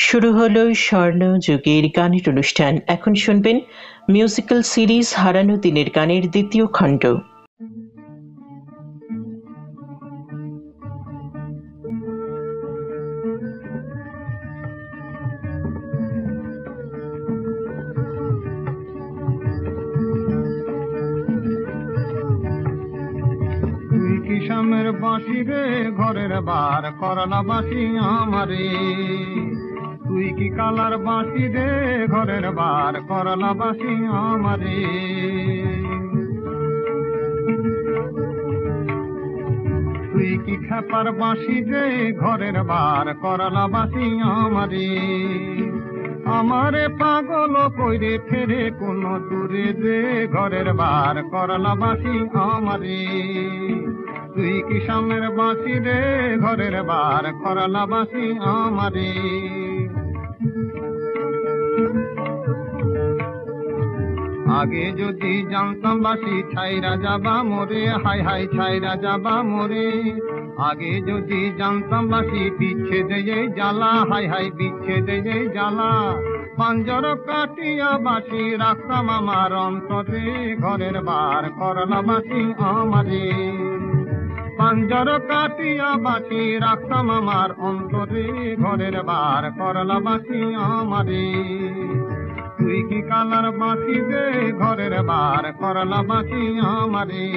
শুরু হলো স্বর্ণযুগের গানের অনুষ্ঠান। এখন শুনবেন মিউজিক্যাল সিরিজ হারানো দিনের গানের দ্বিতীয় খণ্ড। তুই কিষামের বাঁশি রে ঘরের বার করলা বাঁশি আমারে, তুই কি কালার বাঁশি রে ঘরের বার করলা বাঁশি আমারে। তুই কি খেপার বাঁশি রে ঘরের বার করলা বাঁশি আমারে। আমারে পাগল কইরে ফেরে কোন দূরে রে ঘরের বার করলা বাঁশি আমারে। তুই কিষামের বাঁশি রে ঘরের বার করলা বাঁশি আমারে। আগে যদি জানতাম বাঁশি ছাইরা যাবা মোরে, হাই হাই ছাইরা যাবা মোরে। আগে যদি জানতাম বাঁশি বিচ্ছেদে জ্বালা, হাই হাই বিচ্ছেদে জ্বালা। পাঞ্জর কাটিয়া বাঁশি রাখতাম আমার অন্তরে, ঘরের বার করলা বাঁশি আমারে। পাঞ্জর কাটিয়া বাঁশি রাখতাম আমার অন্তরে, ঘরের বার করলা বাঁশি আমারে। তুই কি কালার বাঁশি রে ঘরের বার করলা বাঁশি আমারে।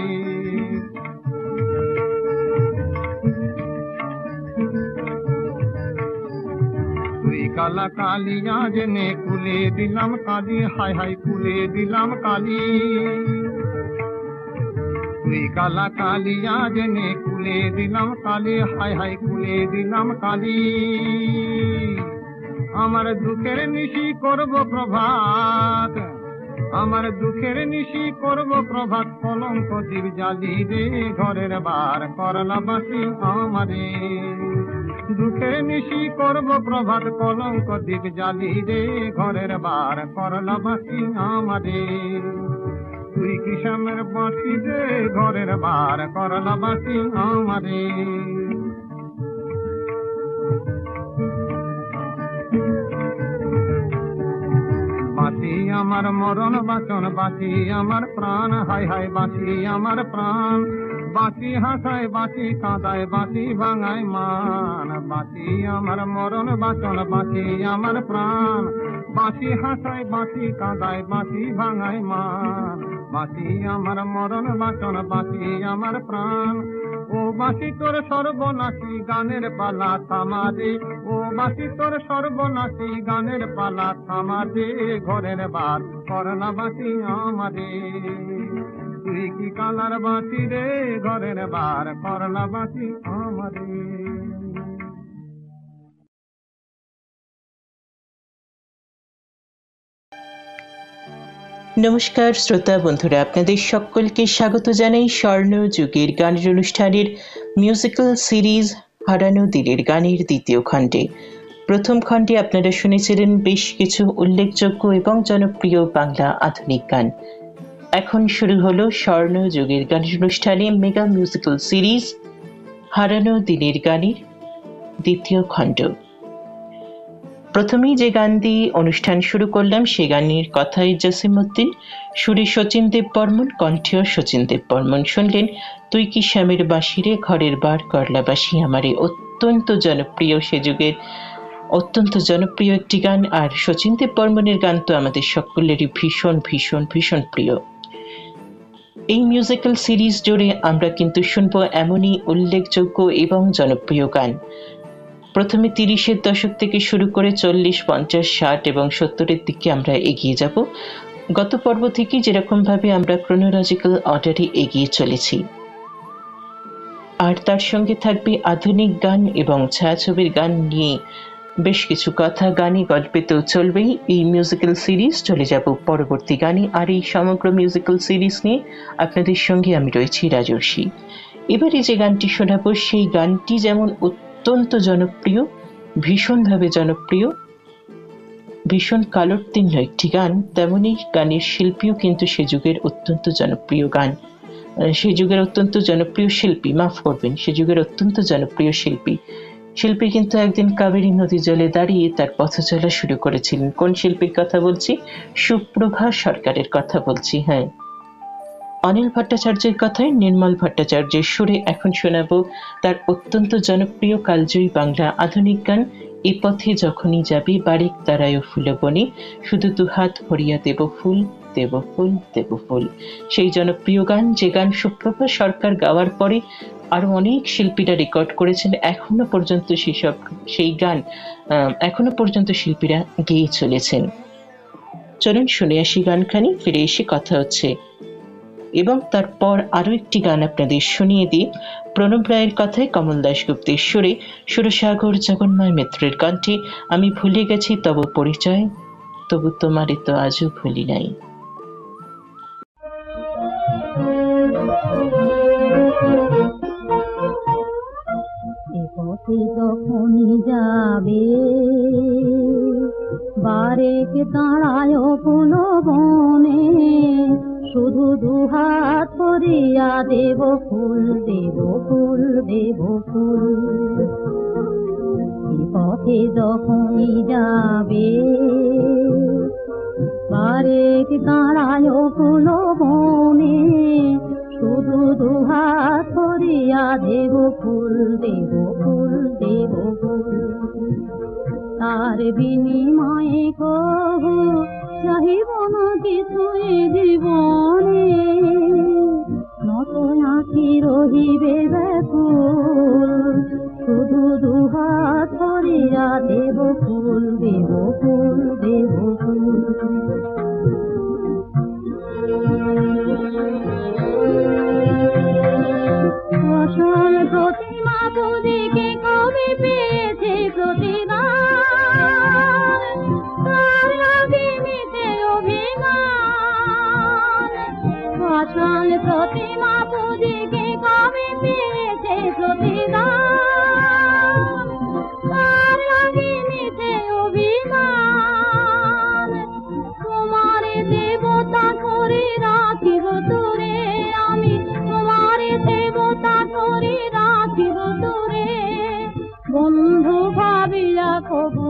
তুই কালা কালিয়া জেনে কুলে দিলাম কালি, হাই হাই কুলে দিলাম কালি। তুই কালা কালিয়া জেনে কুলে দিলাম কালি, হাই হাই কুলে দিলাম কালি। আমার দুঃখের নিশি করব প্রভাত, আমার দুঃখের নিশি করব প্রভাত, কলঙ্ক দ্বীপ জালি রে ঘরের বার করলা বাঁশি আমারে। দুঃখের নিশি করব প্রভাত, কলঙ্ক দ্বীপ জালি রে ঘরের বার করলা বাঁশি আমারে। তুই কিষামের বাঁশি রে ঘরের বার করলা বাঁশি আমারে। বাঁশি আমার মরণ বাঁচন, বাঁশি আমার প্রাণ, হাই হাই বাঁশি আমার প্রাণ। বাঁশি হাসায় বাঁশি কাঁদায় বাঁশি ভাঙায় মান। বাঁশি আমার মরণ বাঁচন, বাঁশি আমার প্রাণ। বাঁশি হাসায় বাঁশি কাঁদায় বাঁশি ভাঙায় মান। বাঁশি আমার মরণ বাঁচন, বাঁশি আমার প্রাণ। ও বাঁশি তোর সর্বনাশী গানের পালা থামারে, ও বাঁশি তোর সর্বনাশী গানের পালা থামারে, ঘরের বার করলা বাঁশি আমারে। তুই কি কালার বাঁশি রে ঘরের বার করলা বাঁশি আমারে। নমস্কার শ্রোতা বন্ধুরা, আপনাদের সকলকে স্বাগত জানাই স্বর্ণযুগের গানের অনুষ্ঠানের মিউজিক্যাল সিরিজ হারানো দিনের গানের দ্বিতীয় খণ্ডে। প্রথম খণ্ডে আপনারা শুনেছিলেন বেশ কিছু উল্লেখযোগ্য এবং জনপ্রিয় বাংলা আধুনিক গান। এখন শুরু হলো স্বর্ণযুগের গানের অনুষ্ঠানে মেগা মিউজিক্যাল সিরিজ হারানো দিনের গানের দ্বিতীয় খণ্ড। প্রথমেই যে গান দিয়ে অনুষ্ঠান শুরু করলাম সে গানের কথায় জসিমউদ্দিন, সুরে শচীন দেব বর্মন, কণ্ঠে শচীন দেব বর্মন। শুনলেন তুই কি শ্যামের বাঁশিরে ঘরের বার করলা বাঁশি আমারে। অত্যন্ত জনপ্রিয়, সে যুগের অত্যন্ত জনপ্রিয় একটি গান। আর শচীন দেব বর্মনের গান তো আমাদের সকলেরই ভীষণ ভীষণ ভীষণ প্রিয়। এই মিউজিক্যাল সিরিজ জুড়ে আমরা কিন্তু শুনবো এমনই উল্লেখযোগ্য এবং জনপ্রিয় গান। প্রথমে 30-এর দশক থেকে শুরু করে 40, 50, 60 এবং 70-এর দিকে আমরা এগিয়ে যাব। গত পর্ব থেকে যেরকম ভাবে আমরা ক্রোনোলজিক্যাল অর্ডারে এগিয়ে চলেছি। আর তার সঙ্গে থাকবে আধুনিক গান এবং ছায়াছবির গান নিয়ে বেশ কিছু কথা। গানে গল্পে তো চলবেই এই মিউজিক্যাল সিরিজ। চলে যাব পরবর্তী গানে। আর এই সমগ্র মিউজিক্যাল সিরিজ নিয়ে আপনাদের সঙ্গে আমি রয়েছি রাজর্ষি। এবারে যে গানটি শোনাবো সেই গানটি যেমন অত্যন্ত জনপ্রিয়, ভীষণভাবে জনপ্রিয়, ভীষণ কালোত্তীর্ণ একটি গান, তেমনি গানের শিল্পীও কিন্তু সে যুগের অত্যন্ত জনপ্রিয় গান, সে যুগের অত্যন্ত জনপ্রিয় শিল্পী, মাফ করবেন, সে যুগের অত্যন্ত জনপ্রিয় শিল্পী। শিল্পী কিন্তু একদিন কাবেরী নদী জলে দাঁড়িয়ে তার পথ চলা শুরু করেছিলেন। কোন শিল্পীর কথা বলছি? সুপ্রভা সরকারের কথা বলছি। হ্যাঁ, অনিল ভট্টাচার্যের কথায় নির্মল ভট্টাচার্যের সুরে এখন শোনাবো তার অত্যন্ত জনপ্রিয় কালজয়ী বাংলা আধুনিক গান এ পথে যখনই যাবি বারেক দাঁড়ায় ফুল বনে, শুধু দুহাত ভরিয়া দেব ফুল, দেব ফুল, দেব ফুল। সেই জনপ্রিয় গান, যে গান সুপ্রভা সরকার গাওয়ার পরে আরো অনেক শিল্পীরা রেকর্ড করেছেন। এখনো পর্যন্ত সেই গান এখনো পর্যন্ত শিল্পীরা গেয়ে চলেছেন। চলুন শুনে আসি গানখানি, ফিরে এসে কথা হচ্ছে। এবং তারপর আরো একটি গান আপনাদের শুনিয়ে দিই। প্রণব রায়ের কথায় কমল দাশগুপ্তের সুরে সুরসাগর জগন্ময় মিত্রের কণ্ঠে আমি ভুলে গেছি তব পরিচয়, তবু তোমারে তো আজও ভুলি নাই। পথে যখনই যাবে বারেক দাঁড়ায় ফুল বনে, শুধু দুহাত ভরিয়া দেব ফুল, দেব ফুল, দেব ফুল। পথে যখনই যাবে বারেক দাঁড়ায় ফুল বনে, শুধু দুহাত ভরিয়া দেব ফুল, দেব ফুল, দেব ফুল। তার বিনিময়ে কহু চাহিব না কিছুই জীবনে, নত আঁখি রহিবে ব্যাকুল, শুধু দুহাত ভরিয়া দেব ফুল, দেব ফুল, দেব ফুল। অসল প্রতিমা বুঝিকে কবি পেয়েছে প্রতিদান, তার আগে নিতে অভিমান। অসল প্রতিমা বুঝিকে কবি পেয়েছে প্রতিদান, তার আগে নিতে অভিমান। তোমারে দেবতা করে রাখিব তোরে আমি, তোমারে দেবতা করে রাখিব তোরে, বন্ধু ভাবিয়া কবু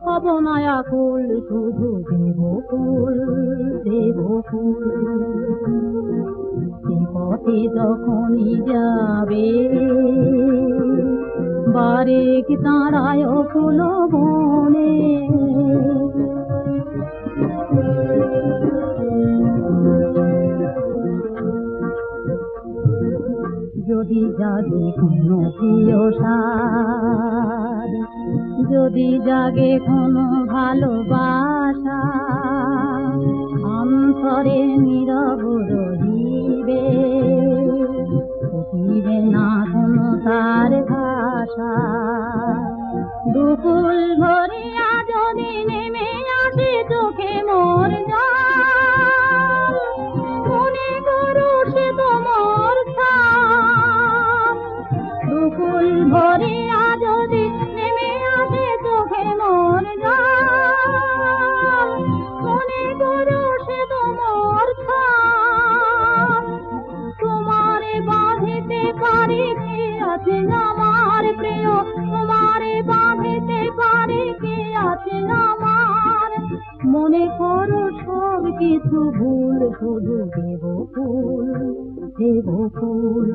হব না আকুল, শুধু দেব ফুল, দেব ফুল। এ পথে যখনই যাবে বারেক দাঁড়ায় ফুল বনে, যদি জাগে কোনো প্রিয় সার, যদি জাগে কোনো ভালোবাসা, অন্তরে নীরব রহিবে, ফুটিবে না কোনো তার ভাষা। দুকুল ভরিয়া যদি নেমে আসে চোখে মোর জল, মনে করো সে তোমার ছাপ। দুকুল ভরিয়া যদি নেমে আসে চোখে মোর জল, মনে করো সে তোমার ছাপ। তোমারে বাঁধিতে পারি কে আছে আমার প্রিয়, তোমারে বাঁধিতে পারি কে আছে আমার। মনে করো সব কিছু ভুল, শুধু দেব ফুল, দেব ফুল।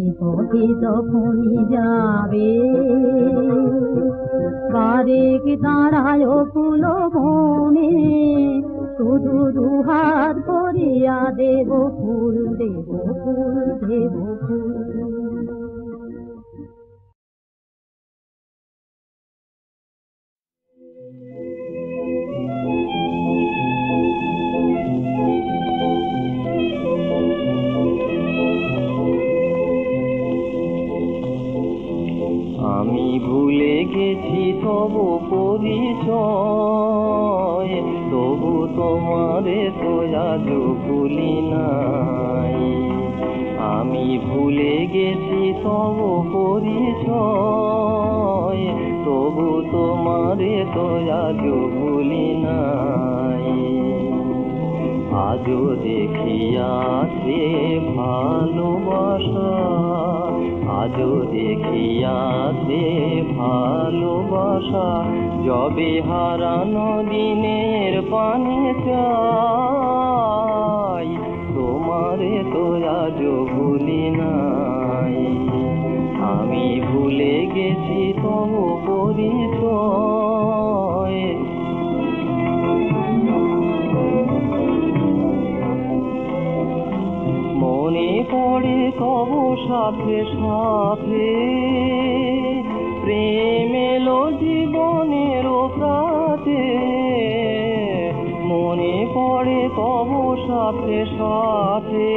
এ পথে যখনই যাবে বারেক দাঁড়ায় ফুল বনে, শুধু দুহাত ভরিয়া দেব ফুল, দেব ফুল, দেব ফুল। আমি ভুলে গেছি তব পরিচয়, তবু তোমারে তো আজ ভুলি নাই। আমি ভুলে গেছি তব পরিচয়, তবু তোমারে তো আজ ভুলি নাই। আজও দেখিয়াছে ভালোবাসা, আজও দেখিয়াছে ভালোবাসা, যবে হারানো দিনের পানে চাই, তোমারে তো আজও ভুলি নাই। আমি ভুলে গেছি তবু পরিচয়, মনে পড়ে তবু সাথে সাথে, প্রেম এলো জীবনের প্রাতে, মনে পড়ে তবু সাথে সাথে,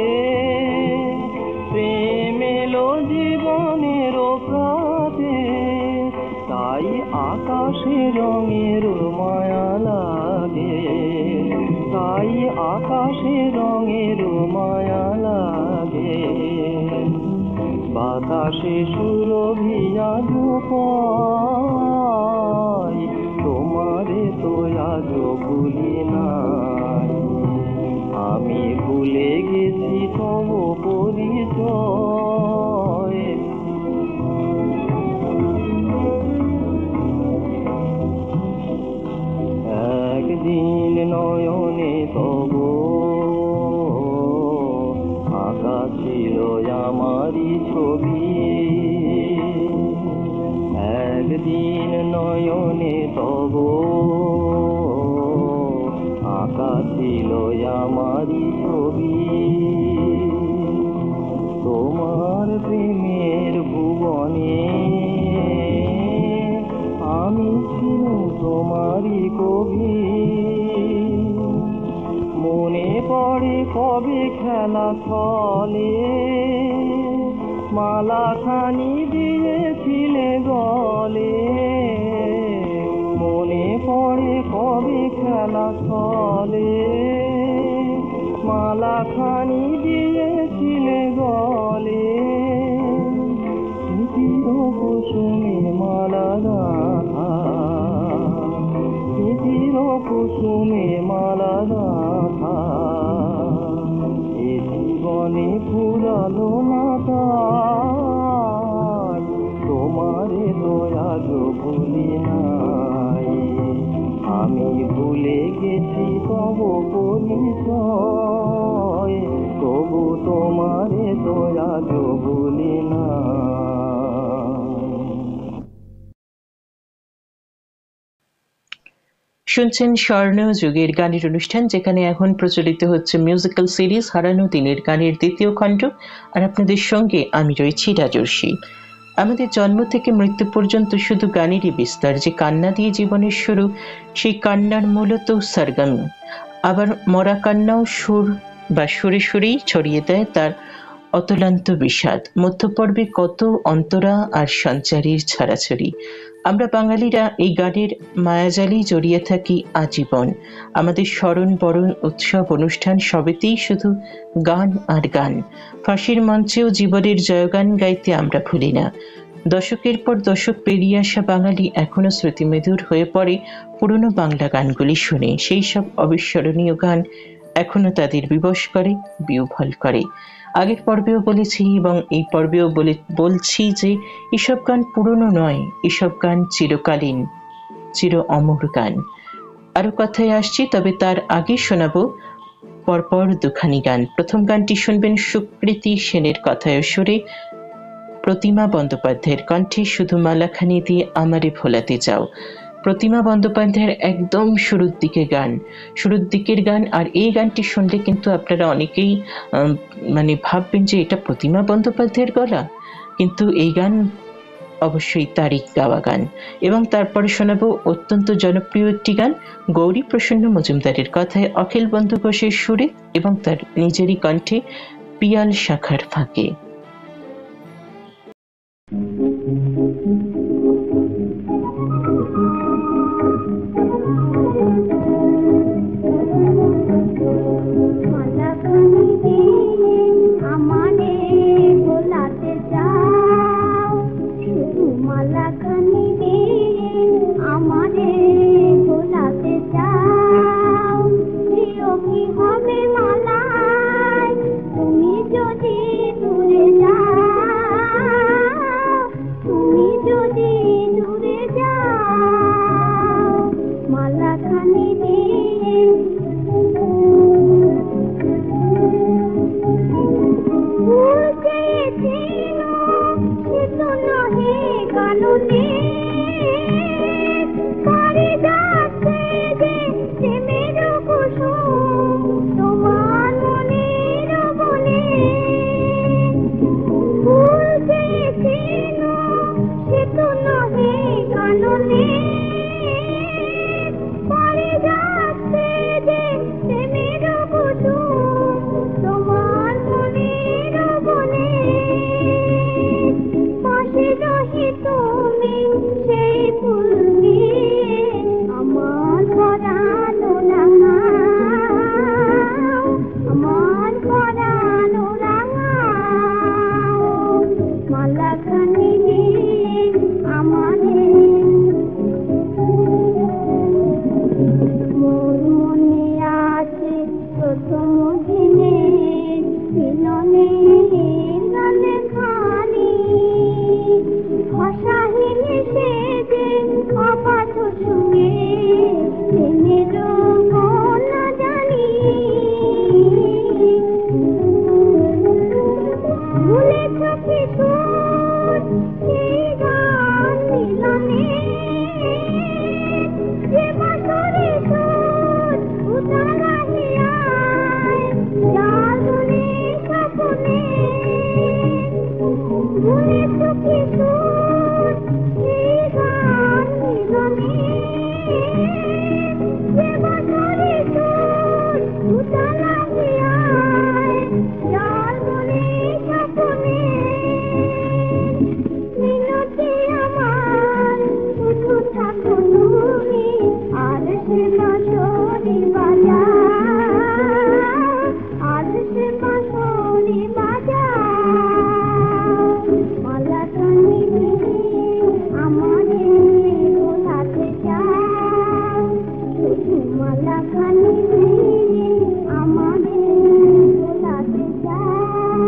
প্রেম এলো জীবনের প্রাতে, তাই আকাশে রঙের মায়া লাগে, তাই আকাশে রঙের মায়া লাগে, বাতাসে সুরভিয়া পাই, তোমারে তো আজও ভুলি নাই। আমি ভুলে গেছি তবু পরিচয়, একদিন নয়নে তবু আঁকা ছিল আমারই ছবি, একদিন নয়নে তবু আঁকা ছিল আমারই ছবি, তোমার প্রেমের ভুবনে আমি ছিল তোমারই কবি, মনে পড়ে কবে খেলা চলে, মালাখানি দিয়েছিলে গলে, মনে পড়ে কবে খেলা চলে, মালাখানি দিয়েছিলে গলে, স্মৃতির কুসুমে মালা গাঁথা, স্মৃতির কুসুমে মালা গাঁথা, এ জীবনে ফুরালো না তাই, তোমারে তো আজও ভুলি নাই। আমি ভুলে গেছি তবু পরিচয়, তবু তোমারে তো আজও ভুলি না। শুনছেন স্বর্ণ যুগের গানের অনুষ্ঠান, যেখানে এখন প্রচলিত হচ্ছে মিউজিক্যাল সিরিজ হারানো দিনের গানের দ্বিতীয় খণ্ড। আর আপনাদের সঙ্গে আমি রয়েছি রাজর্ষি। আমাদের জন্ম থেকে মৃত্যু পর্যন্ত শুধু গানেরই বিস্তার, যে কান্না দিয়ে জীবনের শুরু, সেই কান্নার মূলত সরগম, আবার মরা কান্নাও সুর বা সুরে সুরেই ছড়িয়ে দেয় তার অতলান্ত বিষাদ। মধ্যপর্বে কত অন্তরা আর সঞ্চারীর ছড়াছড়ি। আমরা বাঙালিরা এই গানের মায়াজালেই জড়িয়ে থাকি আজীবন। আমাদের স্মরণ বরণ উৎসব অনুষ্ঠান সবেতেই শুধু গান আর গান। ফাঁসির মঞ্চেও জীবনের জয়গান গাইতে আমরা ভুলি না। দশকের পর দশক পেরিয়ে আসা বাঙালি এখনো স্মৃতিমেদুর হয়ে পড়ে পুরনো বাংলা গানগুলি শুনে। সেই সব অবিস্মরণীয় গান এখনো তাদের বিবশ করে, বিহ্বল করে। আগের পর্বেও বলেছি এবং এই পর্বেও বলছি যে এসব গান পুরনো নয়, এসব গান চিরকালীন, চির অমর গান। আরো কথায় আসছি, তবে তার আগে শোনাবো পরপর দুখানি গান। প্রথম গানটি শুনবেন সুকৃতি সেনের কথায় সুরে, প্রতিমা বন্দ্যোপাধ্যায়ের কণ্ঠে, শুধু মালাখানি দিয়ে আমারে ভোলাতে চাও। প্রতিমা বন্দ্যোপাধ্যায়ের একদম শুরুর দিকের গান। আর এই গানটি শুনলে কিন্তু আপনারা অনেকেই ভাববেন যে এটা প্রতিমা বন্দ্যোপাধ্যায়ের গলা, কিন্তু এই গান অবশ্যই তারই গাওয়া গান। এবং তারপরে শোনাবো অত্যন্ত জনপ্রিয় একটি গান, গৌরী প্রসন্ন মজুমদারের কথায়, অখিল বন্ধু ঘোষের সুরে এবং তার নিজেরই কণ্ঠে, পিয়াল শাখার ফাঁকে। আমারে ভোলাতে চাও, কি হবে এই কাননে পড়ে যাচ্ছে যে প্রেমের কুসুম তোমার মনের বনে পাশে রহি তুমি সেই ফুল নিয়ে আমার পরানো রাঙাও আমার পরানো রাঙাও মালাখানি আমারে মোর মনে আছে প্রথম দিনে মিলনের গানে খানি ভাষাহীন সেজে অবাধ শুনে প্রেমের না জানি ভুলেছ কি সুর সেই গান মিলনে যে বাঁশরে সুর উতারা হিয়ায় জাগরে স্বপ্নে ভুলেছ কি সুর সেই গান মিলনে যে বাঁশরে সুর উতারা হিয়ায় জাগরে স্বপ্নে মিনতি আমার শুধু থাকো তুমি আর সে বাঁশরি বাজাও আর সে বাঁশরি বাজাও মালাখানি আমারে বোলাতে চাও শুধু মালাখানি আমারে বোলাতে চাও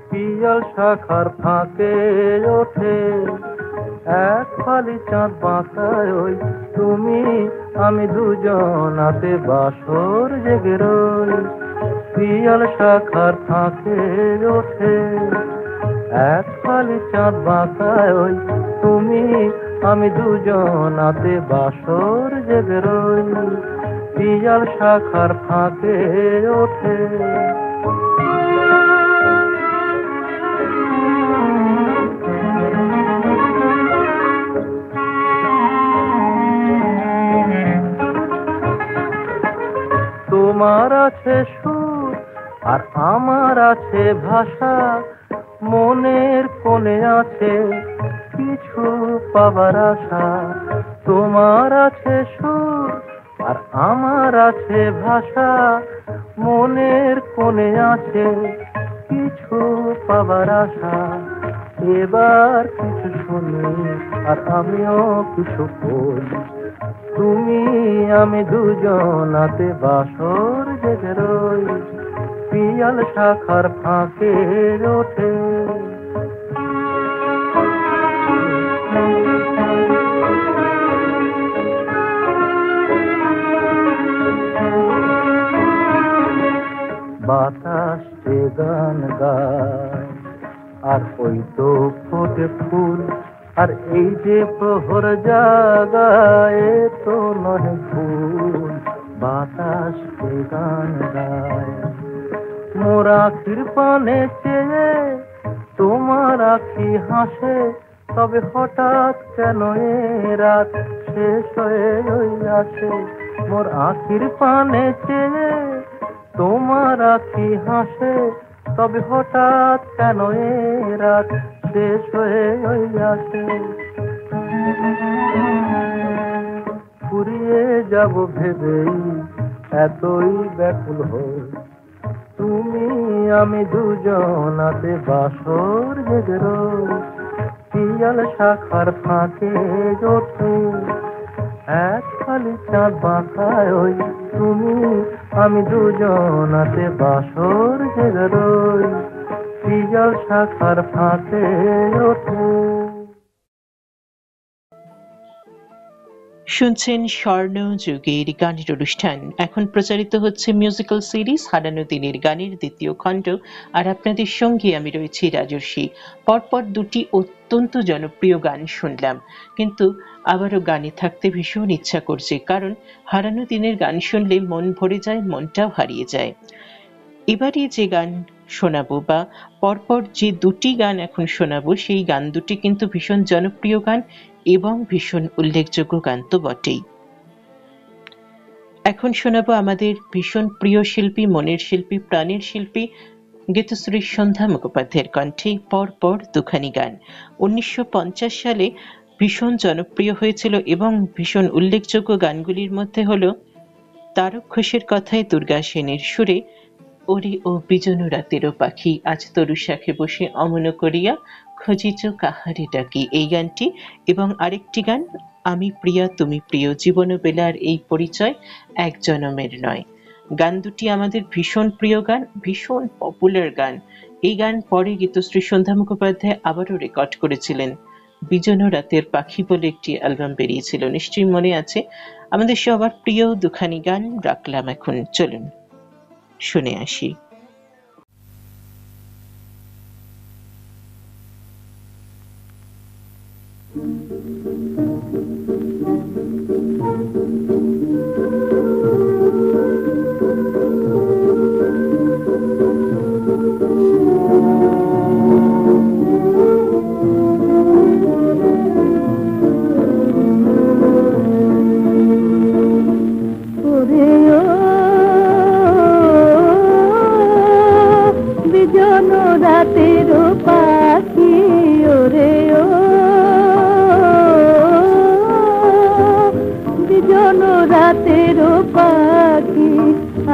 পিয়াল শাখার ফাঁকে ওঠে এক ফালি চাঁদ বাঁকায় ওই তুমি আমি দুজনাতে বাসর জেগে রই পিয়াল শাখার ফাঁকে ওঠে এক ফালি চাঁদ বাঁকায় ওই তুমি আমি দুজনাতে বাসর জেগে রই পিয়াল শাখার ফাঁকে ওঠে তোমার আছে সুর আর আমার আছে ভাষা মনের কোণে আছে কিছু পাবার আশা তোমার আছে সুর আর আমার আছে ভাষা মনের কোণে আছে কিছু পাবার আশা এবার কিছু শুনি আর আমিও কিছু বলি তুমি আমি দুজনাতে বাসর জেগে রই পিয়াল শাখার ফাঁকে ওঠে বাতাস যে গান গায় আর ওই তো ফোটে ফুল আর এই যে প্রহর জাগায় তো নয় ভুল বাতাস যে গান গায় মোর আখির পানে চেয়ে তোমার আখি হাসে তবে হঠাৎ কেন এ রাত শেষ হয়ে ওই আসে মোর আখির পানে চেয়ে তোমার আখি হাসে তবে হঠাৎ কেন এ রাত শেষ হয়ে ওই আসে ফুরিয়ে যাব ভেবেই এতই ব্যাকুল হই তুমি আমি দুজনাতে বাসর জেগে রই পিয়াল শাখার ফাঁকে ওঠে এক খালি চাঁদ বাঁকায় ওই তুমি আমি দুজনাতে বাসর জেগে রই পিয়াল শাখার ফাঁকে ওঠে শুনছেন স্বর্ণ যুগের গানের অনুষ্ঠান। এখন প্রচারিত হচ্ছে মিউজিক্যাল সিরিজ হারানো দিনের গানের দ্বিতীয় খণ্ড, আর আপনাদের সঙ্গে আমি রয়েছি রাজর্ষি। পরপর দুটি অত্যন্ত জনপ্রিয় গান শুনলাম, কিন্তু আবারও গানে থাকতে ভীষণ ইচ্ছা করছে, কারণ হারানো দিনের গান শুনলে মন ভরে যায়, মনটাও হারিয়ে যায়। এবারে যে গান শোনাবো, বা পরপর যে দুটি গান এখন শোনাবো, সেই গান দুটি কিন্তু ভীষণ জনপ্রিয় গান এবং ভীষণ উল্লেখযোগ্য গান তো বটেই। এখন শোনাবো আমাদের ভীষণ প্রিয় শিল্পী, মনের শিল্পী, প্রাণের শিল্পী গীতশ্রী সন্ধ্যা মুখোপাধ্যায়ের কণ্ঠে পরপর দুখানি গান। 1950 সালে ভীষণ জনপ্রিয় হয়েছিল এবং ভীষণ উল্লেখযোগ্য গানগুলির মধ্যে হলো তারক ঘোষের কথায় দুর্গা সেনের সুরে ওরে ও বিজন রাতেরও পাখি আজ তরু শাখে বসে অমন করিয়া খুঁজিছ কাহারে ডাকি, এই গানটি, এবং আরেকটি গান আমি প্রিয়া তুমি প্রিয় জীবন বেলার এই পরিচয় এক জনমের নয়। গান দুটি আমাদের ভীষণ প্রিয় গান, ভীষণ পপুলার গান। এই গান পরে গীতশ্রী সন্ধ্যা মুখোপাধ্যায় আবারও রেকর্ড করেছিলেন। বিজন রাতের পাখি বলে একটি অ্যালবাম বেরিয়েছিল, নিশ্চয়ই মনে আছে। আমাদের সবার প্রিয় দুখানি গান রাখলাম এখন, চলুন শুনে আসি।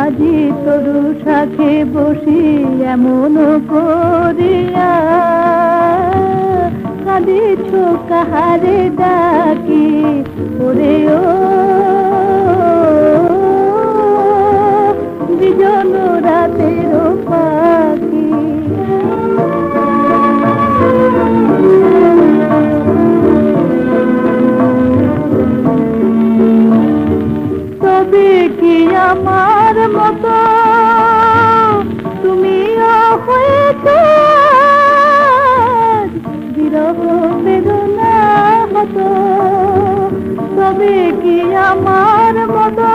আজি তরু শাখে বসি এমন করিয়া কাঁদিছ কাহারে ডাকি, ওরে ও বিজন রাতের পাখি। তবে কি আমার মতো তুমিও হয়েছ বিরহ বেদনা হতো, তবে কি আমার মতো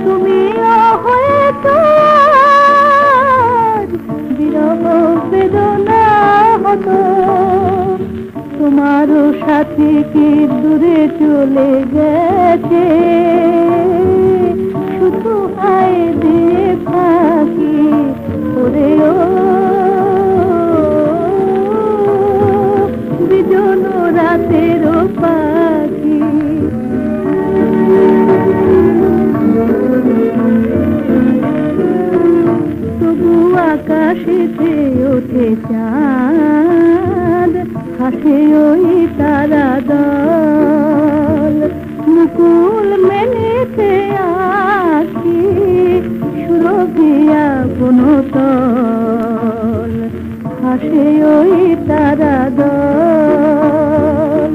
তুমিও হয়েছ বিরহ বেদনা হতো। তোমারও সাথী কি দূরে চলে গেছে, শুধু হায় দিয়ে থাকি, ওরে ও বিজন রাতের পাখি। তবু আকাশেতে ওঠে চাঁদ, হাসে ওই তারা দল, মুকুল মেলেছে আখি সুরভিয়া বনতল, হাসে ওই তারা দল।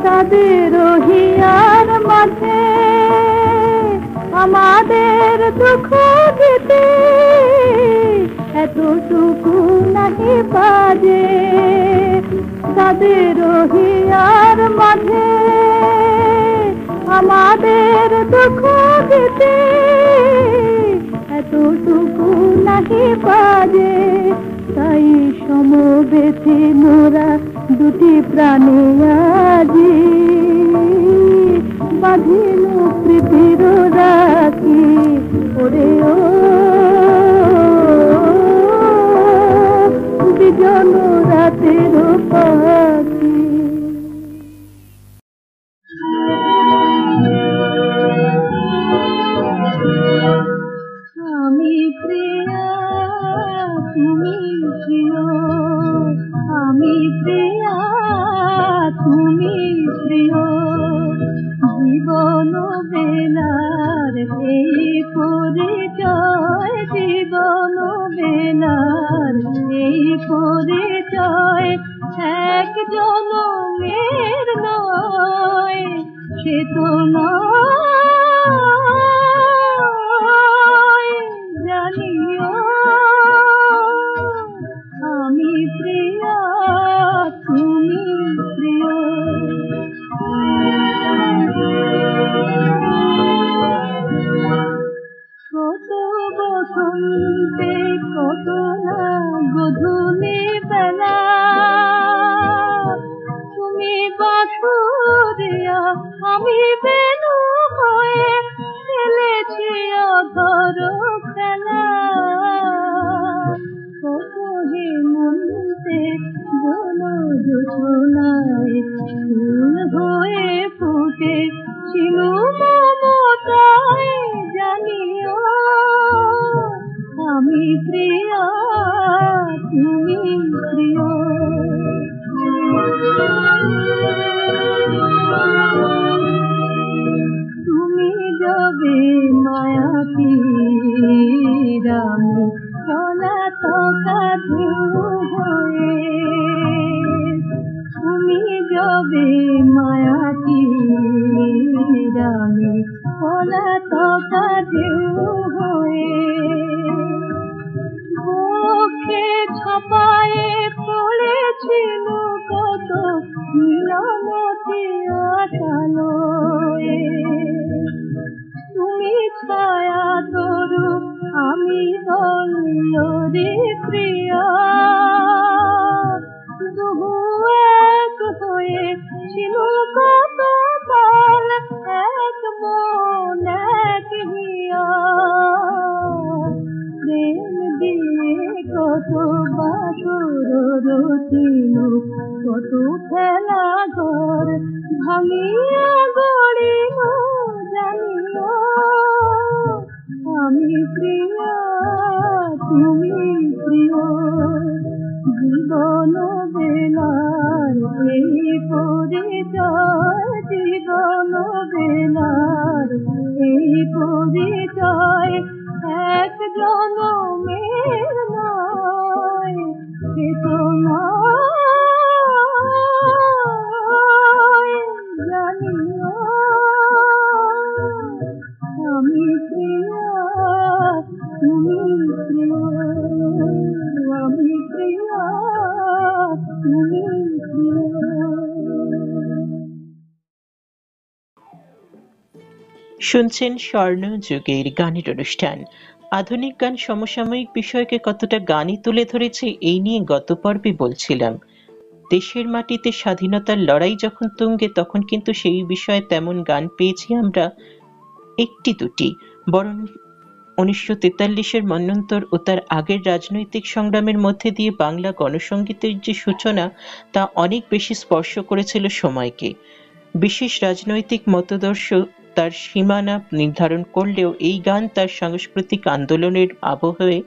তাদের হিয়ার মাঝে আমাদের দুঃখ দিতে এতটুকু নাহি বাজে, তাদের হিয়ার মাঝে আমাদের দুঃখ দিতে এতটুকু নাহি বাজে। তাই সমবেতে মোরা দুটি প্রাণে আজি বাঁধিল প্রীতির রাখি, ওরে ও বিজন রাতের পাখি। আমি প্রিয়া তুমি প্রিয়, আমি প্রিয়া তুমি প্রিয়, জীবন বেলার এই পরিচয়, জীবন বেলার এই পরিচয় এক জনমের নয়, সে তো নয়। জানিও আমি প্রিয়া, তুমি প্রিয়। কত বসন্তে কত না গধূলি বেলা, তুমি বাঁশুরিয়া আমি বেনু হয়ে খেলেছি অধর খেলা। কত হেমন্তে বনজোছনায় ফুল হয়ে ফুটে ছিল মমতায়। জানিও আমি প্রিয়া, তুমি প্রিয়। তুমি যাবে মায়াতীর, আমি পলাতকা ঢেউ হয়ে। তুমি যাবে মায়াতীর, আমি পলাতকা ঢেউ হয়ে। বুকে ছাপায়ে পড়েছিল কত মিলনতি আশালয়ে। তুমি ছায়া তরু আমি বল্লরি প্রিয়া, দুহু এক হয়ে ছিল কত কাল, এক মন এক হিয়া। প্রেম দিয়ে কত বাসর রচিল, কত খেলা ঘর ভাঙিয়া গড়িল। জানিও আমি প্রিয়া, তুমি প্রিয়। জীবন বেলার এই পরিচয়, জীবন বেলার এই পরিচয় এক জনমের নয়, সে তো নয়। জানিও আমি প্রিয়া, তুমি প্রিয়। আমি প্রিয়া, তুমি প্রিয়। শুনছেন স্বর্ণযুগের গানের অনুষ্ঠান। আধুনিক গান সমসাময়িক বিষয়কে কতটা গানে তুলে ধরেছে এই নিয়ে গত পর্বে বলছিলাম। দেশের মাটিতে স্বাধীনতার লড়াই যখন তুঙ্গে, তখন কিন্তু সেই বিষয়ে তেমন গান পেয়েছি আমরা একটি দুটি, বরং 1943-এর মন্বন্তর ও তার আগের রাজনৈতিক সংগ্রামের মধ্যে দিয়ে বাংলা গণসঙ্গীতের যে সূচনা, তা অনেক বেশি স্পর্শ করেছিল সময়কে। বিশেষ রাজনৈতিক মতাদর্শ তার সীমানা নির্ধারণ করলেও এই গান তার সাংস্কৃতিক আন্দোলনের আবহে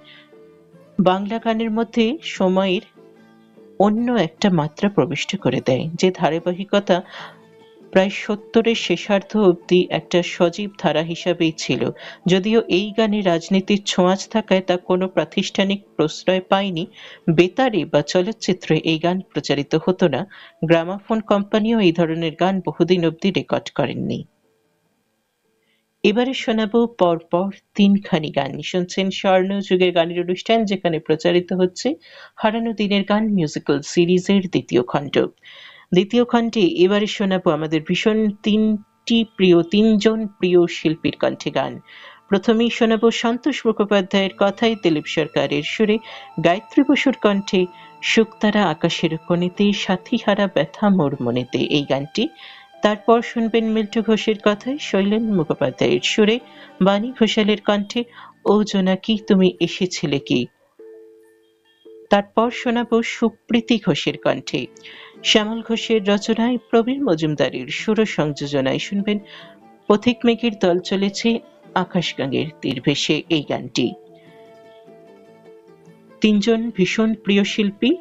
বাংলা গানের মধ্যে সময়ের অন্য একটা মাত্রা প্রবিষ্ট করে দেয়, যে ধারাবাহিকতা প্রায় 70-এর শেষার্ধ অবধি একটা সজীব ধারা হিসাবেই ছিল। যদিও এই গানে রাজনীতির ছোঁয়াচ থাকায় তা কোনো প্রাতিষ্ঠানিক প্রশ্রয় পায়নি, বেতারে বা চলচ্চিত্রে এই গান প্রচারিত হতো না, গ্রামাফোন কোম্পানিও এই ধরনের গান বহুদিন অবধি রেকর্ড করেননি। এবারে শোনাবো পরপর তিনখানি গান। শুনছেন স্বর্ণযুগের গানের অনুষ্ঠান, যেখানে প্রচারিত হচ্ছে হারানো দিনের গান মিউজিক্যাল সিরিজের দ্বিতীয় খণ্ড। দ্বিতীয় খণ্ডে এবারে শোনাবো আমাদের ভীষণ তিনজন প্রিয় শিল্পীর কণ্ঠে গান। প্রথমেই শোনাবো সন্তোষ মুখোপাধ্যায়ের কথায় দিলীপ সরকারের সুরে, গায়ত্রী বসুর কণ্ঠে শুকতারা আকাশের কোণেতে, সাথীহারা ব্যথা মোর মনেতে এই গানটি। তারপর শুনবেন মিল্টু ঘোষের কথায় শৈলেন মুখোপাধ্যায়ের সুরে, বাণী ঘোষালের কণ্ঠে ও জোনাকি তুমি এসেছিলে কি। তারপর শোনাবো সুপ্রীতি ঘোষের কণ্ঠে, শ্যামল ঘোষের রচনায় প্রবীর মজুমদারের সুর সংযোজনায় শুনবেন পথিক মেঘের দল চলেছে আকাশগঙ্গের তীর ভেসে এই গানটি। তিনজন ভীষণ প্রিয় শিল্পী,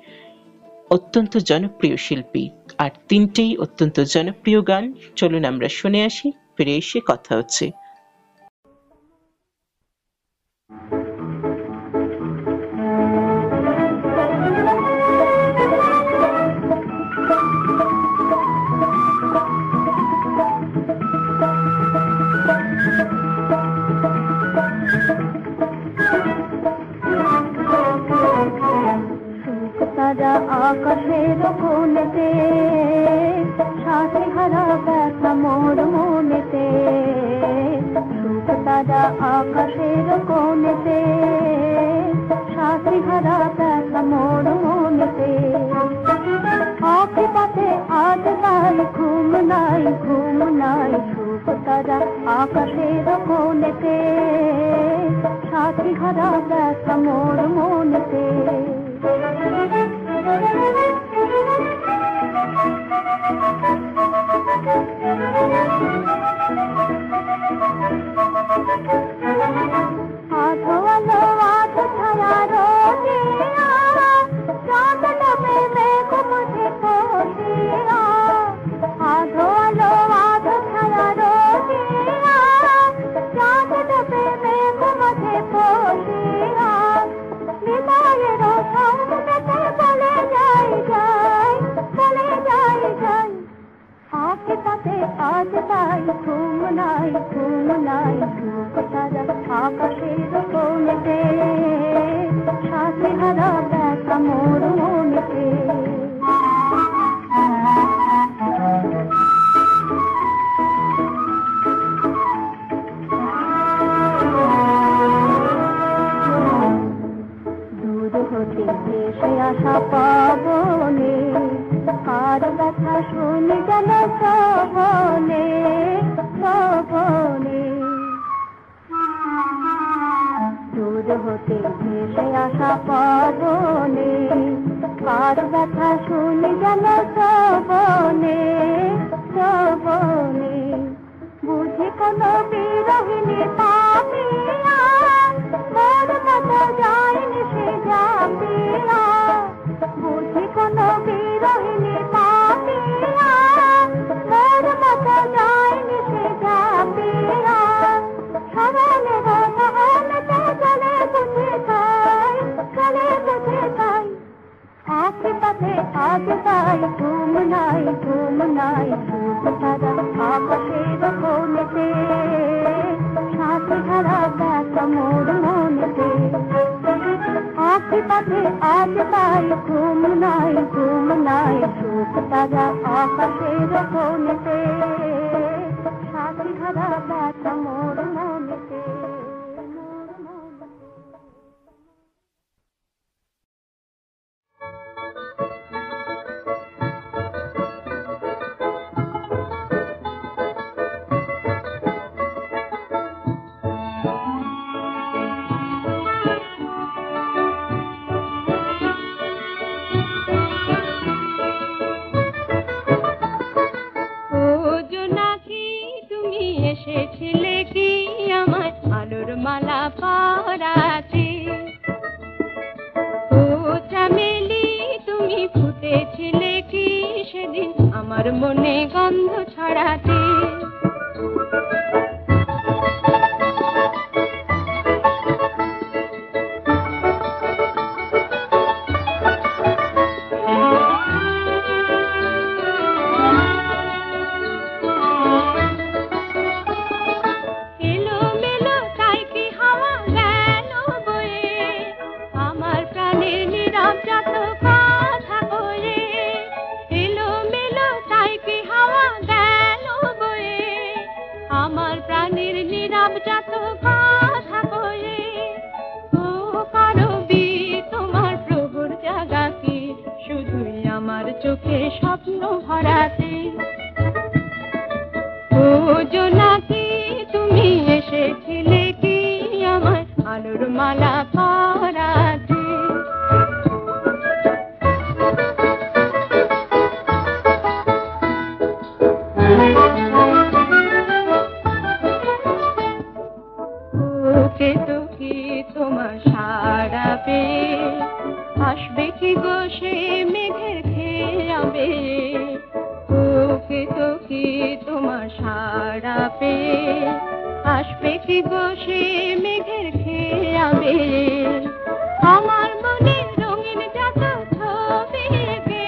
অত্যন্ত জনপ্রিয় শিল্পী, আর তিনটেই অত্যন্ত জনপ্রিয় গান। চলুন আমরা শুনে আসি, ফিরে এসে কথা হচ্ছে। তারা আকাশের কোণেতে, সাথী হারা ব্যথা মোর মনেতে। সুখ তারা আকাশের কোণেতে, সাথী হারা ব্যথা মোর মনেতে। আঁখি পাতে আজ নাই ঘুম নাই, ঘুম নাই। সুখ তারা আকাশের কোণেতে, সাথী হারা ব্যথা মোর মনেতে। আধো আলো আধো ছায়া রোদিয়া, চাঁদ ডোবে মেঘ মুঝে কোসিয়া। আধো আলো আধো ছায়া রোদিয়া, চাঁদ ডোবে মেঘ মুঝে কোসিয়া। হৃদয়ের সঙ্গেতে বলে যাই যাই, বলে যাই যাই। আঁখি পাতে আজ তাই ঘুম নাই, ঘুম নাই। সুখ তারা আকাশের কোণেতে, সাথী হারা ব্যথা মোর মনেতে। দূর হতে ভেসে আসা পাবনে, আর ব্যথা শুনি যেন শ্রবণে, শ্রবণে। দূর হতে ভেসে আসা পাবনে, আর ব্যথা শুনি যেন শ্রবণে, শ্রবণে। বুঝি কোনো বিরহিণী পাপিয়া, মোর মতো যায়নি সে যাপিয়া। বুঝি কোনো বিরহিণী পাপিয়া, মোর মতো যায়নি সে যাপিয়া। সরলের মহলেতে চলে বুঝে তাই, চলে বুঝে তাই। আঁখি পাতে আজ তাই ঘুম নাই, ঘুম নাই। সুখ তারা আকাশের কোণেতে, সাথী হারা ব্যথা মোর মনেতে। আঁখি পাতে আজ তাই ঘুম নাই, ঘুম নাই। সুখ তারা আকাশের কোণেতে, সাথী হারা ব্যথা মোর মনেতে, মোর মনেতে। এসেছিলে কি আমার আলোর মালা পরাতে? ও চামেলি তুমি ফুটেছিলে কি সেদিন আমার মনে গন্ধ ছড়াতে? চোখে স্বপ্ন ভরাতে। ও জোনাকি তুমি এসেছিলে কি আমার আলোর মালা পরাতে? ওকে তো কি তোমার সারা পেয়ে আসবে কি গো সে মেঘের খেয়াবে? ওকে তো কি তোমার সারা পেয়ে আসবে কি গো সে মেঘের খেয়াবে? আমার মনে রঙিন যত ছবি এঁকে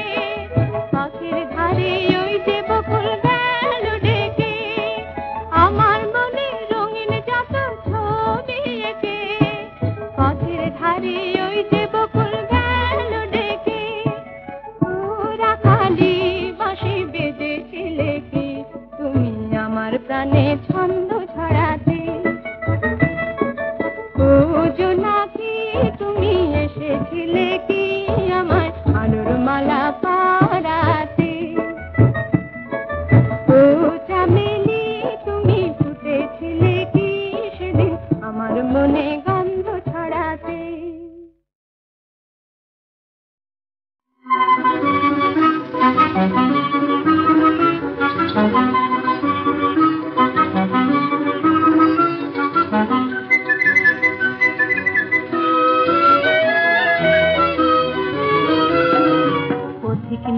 পথের ধারে ওই যে বকুল গেল ডেকে। আমার মনে রঙিন যত ছবি এঁকে পথের ধারে ওই যে বকুল গেল ডেকে।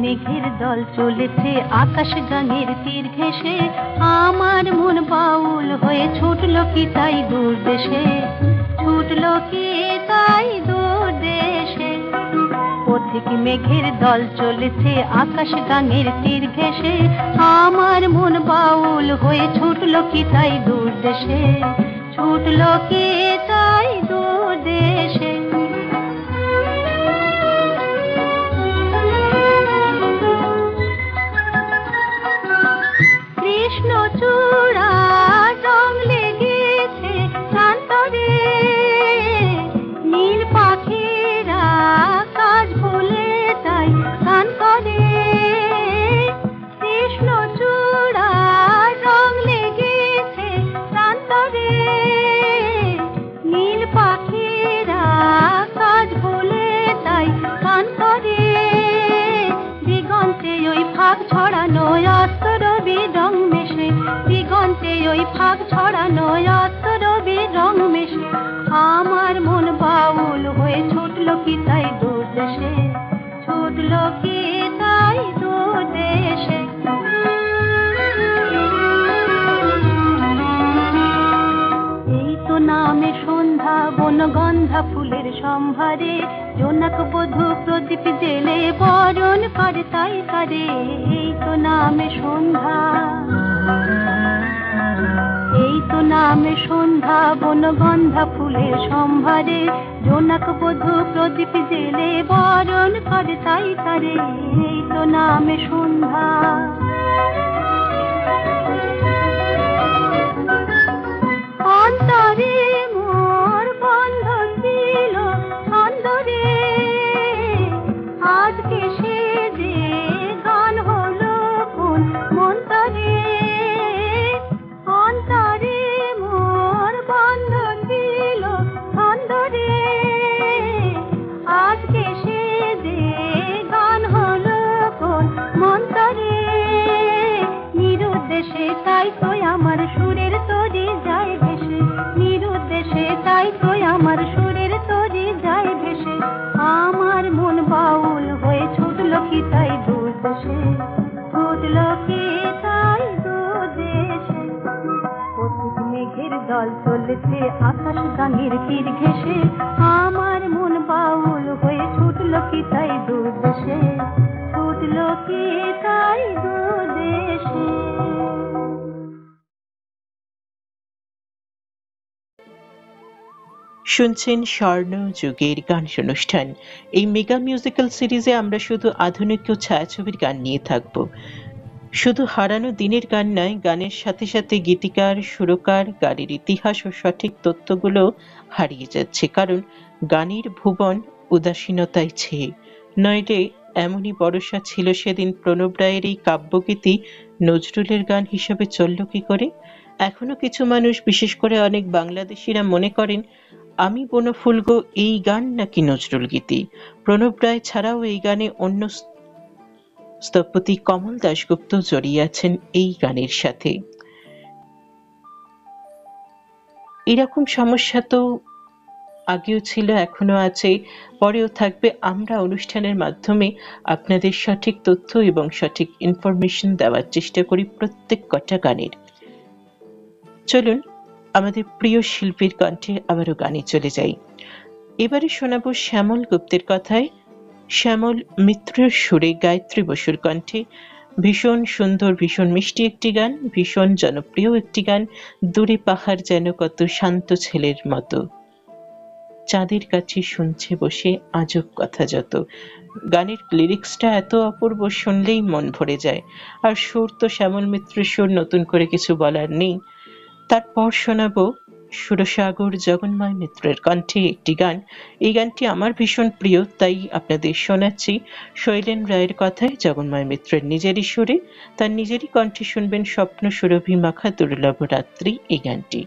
মেঘের দল চলেছে আকাশ গাঙের তীর ঘেঁষে, আমার মন বাউল হয়ে ছুটলো কি তাই দূর দেশে, ছুটলো কি তাই দূর দেশে। পথিক মেঘের দল চলেছে আকাশ গাঙের তীর ঘেঁষে, আমার মন বাউল হয়ে ছুটলো কি তাই দূর দেশে, ছুটলো কি তাই দূর দেশে। কৃষ্ণচূড়া রং লেগেছে প্রান্তরে, নীল পাখিরা কাজ ভুলে তাই গান করে। কৃষ্ণচূড়া রং লেগেছে প্রান্তরে, নীল পাখিরা কাজ ভুলে তাই গান করে। দিগন্তে ওই ফাঁক ছড়ানো অস্তরবীর রং মেশে, দিগন্তে ওই ফাঁক ছড়ানো অস্তরবীর রং মেশে, আমার মন বাউল হয়ে ছুটলো কি তাই দূর দেশে, ছুটলো কি তাই দূর দেশে। এই তো নামে সন্ধ্যা বনগন্ধা ফুলের সম্ভারে, জোনাক বধূ প্রদীপ জেলে বরণ করে তাই করে। এই তো নামে সন্ধ্যা, এই তো নামে সন্ধ্যা বনগন্ধা ফুলের সম্ভারে, জোনাক বধূ প্রদীপ জেলে বরণ করে তাই করে। এই তো নামে সন্ধ্যা। অন্তরে মোর বন্ধ ছিল ছন্দরে, আজকে সে যে গান হলো কোন মন্তরে। অন্তরে মোর বন্ধ ছিল ছন্দরে, আজকে সে যে গান হলো কোন মন্তরে। নিরুদ্দেশে তাই তো আমার সুরের তরি যায় ভেসে, নিরুদ্দেশে তাই তো আমার সুরের তরি যায় ভেসে, আমার মন বাউল হয়ে ছুটলো কি তাই দূর দেশে, ছুটলো কি তাই দূর দেশে। পথিক মেঘের দল চলেছে আকাশ গাঙের তীর ঘেঁষে, আমার মন বাউল হয়ে ছুটলো কি তাই দূর দেশে, ছুটলো কি তাই দূর দেশে। শুনছেন স্বর্ণ যুগের গান অনুষ্ঠান। এই মেগা মিউজিক্যাল সিরিজে আমরা শুধু আধুনিক ও ছায়াছবির গান নিয়ে থাকব। শুধু হারানো দিনের গান নয়, গানের সাথে সাথে গীতিকার, সুরকার, গানের ইতিহাস ও সঠিক তথ্যগুলো হারিয়ে যাচ্ছে, কারণ গানের ভুবন উদাসীনতায় ছেয়ে। নইলে এমনই বর্ষা ছিল সেদিন প্রণব রায়ের এই কাব্যগীতি নজরুলের গান হিসেবে চলল কি করে? এখনো কিছু মানুষ, বিশেষ করে অনেক বাংলাদেশিরা মনে করেন আমি বনফুল গো এই গান নাকি নজরুল গীতি। প্রণব রায় ছাড়াও এই গানে অন্য স্থপতি কমল দাশগুপ্ত জড়িয়ে আছেন এই গানের সাথে। এরকম সমস্যা তো আগেও ছিল, এখনো আছে, পরেও থাকবে। আমরা অনুষ্ঠানের মাধ্যমে আপনাদের সঠিক তথ্য এবং সঠিক ইনফরমেশন দেওয়ার চেষ্টা করি প্রত্যেক কটা গানের। চলুন আমাদের প্রিয় শিল্পীর কণ্ঠে আবারও গানে চলে যাই। এবারে শোনাবো শ্যামল গুপ্তের কথায় শ্যামল মিত্রের সুরে গায়ত্রী বসুর কণ্ঠে ভীষণ সুন্দর, ভীষণ মিষ্টি একটি গান, ভীষণ জনপ্রিয় একটি গান, দূরে পাহাড় যেন কত শান্ত ছেলের মতো, চাঁদের কাছে শুনছে বসে আজব কথা যত। গানের লিরিক্সটা এত অপূর্ব, শুনলেই মন ভরে যায়। আর সুর তো শ্যামল মিত্রের সুর, নতুন করে কিছু বলার নেই। তারপর শোনাবো সুরসাগর জগন্ময় মিত্রের কণ্ঠে একটি গান। এই গানটি আমার ভীষণ প্রিয়, তাই আপনাদের শোনাচ্ছি। শৈলেন রায়ের কথায় জগন্ময় মিত্রের নিজেরই সুরে, তার নিজেরই কণ্ঠে শুনবেন স্বপ্ন সুরভি মাখা দুর্লভ রাত্রি এই গানটি।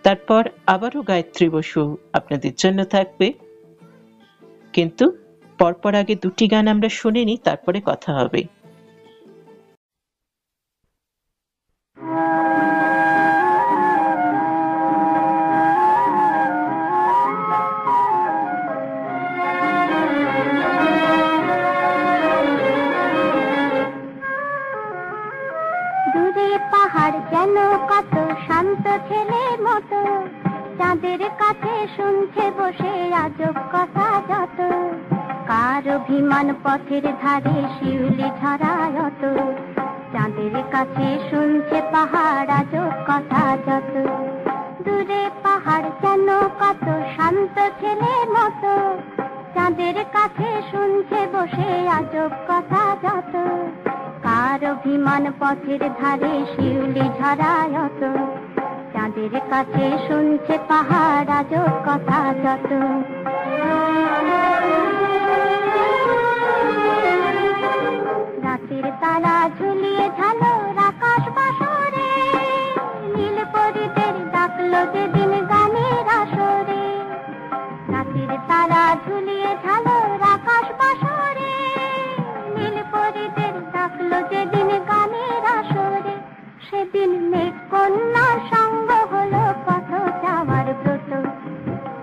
তারপর আবারও গায়ত্রী বসু আপনাদের জন্য থাকবে, কিন্তু পরপর আগে দুটি গান আমরা শুনে নিই, তারপরে কথা হবে। ছেলের মতো চাঁদের কাছে শুনছে বসে আজব কথা যত। কার অভিমান পথের ধারে শিউলি ঝরায়ত, চাঁদের কাছে শুনছে পাহাড় আজব কথা যত। দূরে পাহাড় যেন কত শান্ত ছেলের মতো চাঁদের কাছে শুনছে বসে আজব কথা যত। কার অভিমান পথের ধারে শিউলি ঝরায়ত, চাঁদের কাছে শুনছে পাহাড় আজব কথা যত। রাতের তারা ঝুলিয়ে ঝালর আকাশ বাসরে, নীল পরীদের ডাকলো যেদিন গানের আসরে। রাতের তারা ঝুলিয়ে ঝালর আকাশ বাসরে, নীল পরীদের ডাকলো যেদিন গানের আসরে। সেদিন মেঘ কন্যার সঙ্গ হলো পথ যাওয়ার ব্রত,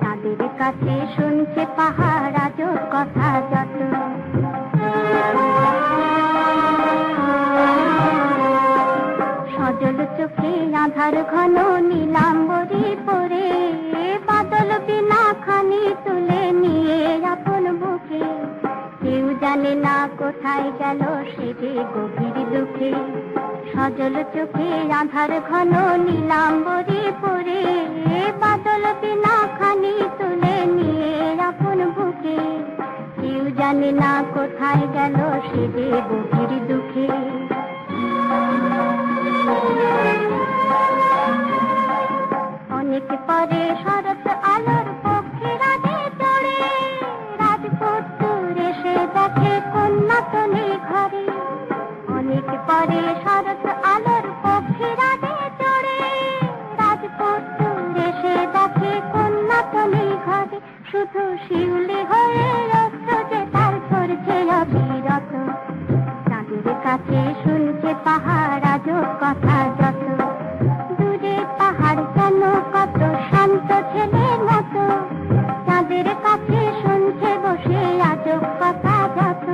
চাঁদের কাছে শুনছে পাহাড় আজব কথা যত। সজল চোখে আধার ঘন নীলাম্বরী পরে, বাদল বিনা খানি তুলে নিয়ে আপন বুকে। কেউ জানে না কোথায় গেল সে যে গভীর দুঃখে। সজল চোখে আধার ঘন নীলাম্বরী পরে, বাদল বিনা খানি তুলে নিয়ে আপন বুকে। কেউ জানে না কোথায় গেল সে যে গভীর দুঃখে। অনেক পরে শরৎ আলোর পক্ষীরাজে চড়ে, রাজপুত্র এসে দেখে কন্যা তো নেই ঘরে। অনেক পরে শরৎ আলোর পক্ষীরাজে চড়ে, রাজপুত্র এসে দেখে কন্যা তো নেই ঘরে। শুধু শিউলি হয়ে অস্ত্র যে তার ঝরছে অবিরত, চাঁদের কাছে শুনছে পাহাড় আজব কথা যত। দূরে পাহাড় যেন কত শান্ত ছেলের মতো চাঁদের কাছে শুনছে বসে আজব কথা যত।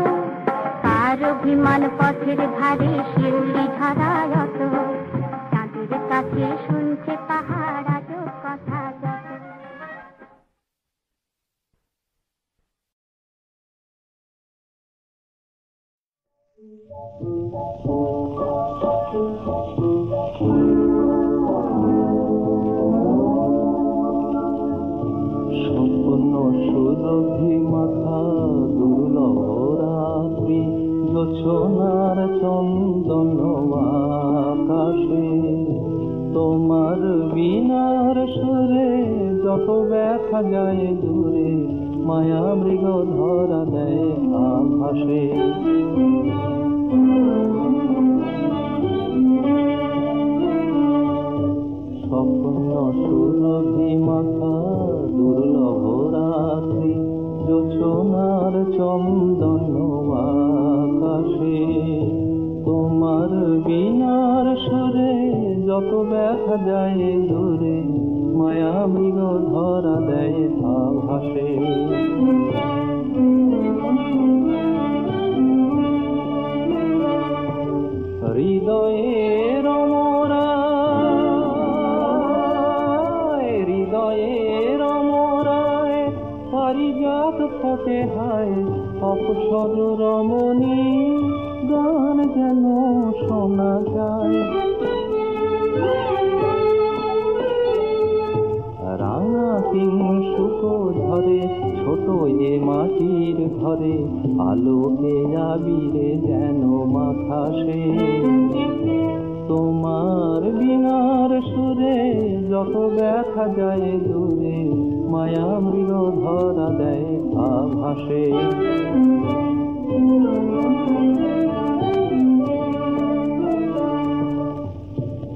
কার অভিমান পথের ধারে শিউলি ঝরায়ত, চাঁদের কাছে শুনছে পাহাড় আজব কথা যত। সম্পূর্ণ সুরভি মাথা দুর্লভ রাত্রি, জোছনার চন্দন আকাশে। তোমার বিনার সুরে যত ব্যথা যায় দূরে, মায়া মৃগ ধরা দেয় আভাসে। স্বপ্ন সুরভি মাথা দুর্লভ রাত্রি, জোছনার চন্দন আকাশে। তোমার বিনার সুরে যত ব্যথা যায় দূরে, মায়া মৃগ ধরা দেয় আভাসে। হৃদয়ের হৃদয়ের মোরায় পারিজাত ফোটে হায়, অপসর রমণী গান যেন শোনা যায়। রাঙা কিংশুক ধরে ছোট এ মাটির ঘরে, আলোকে আবিরে যেন মাথা সে। তোমার বিনার সুরে যত ব্যথা যায় দূরে, মায়া মৃগ ধরা দেয় আভাসে।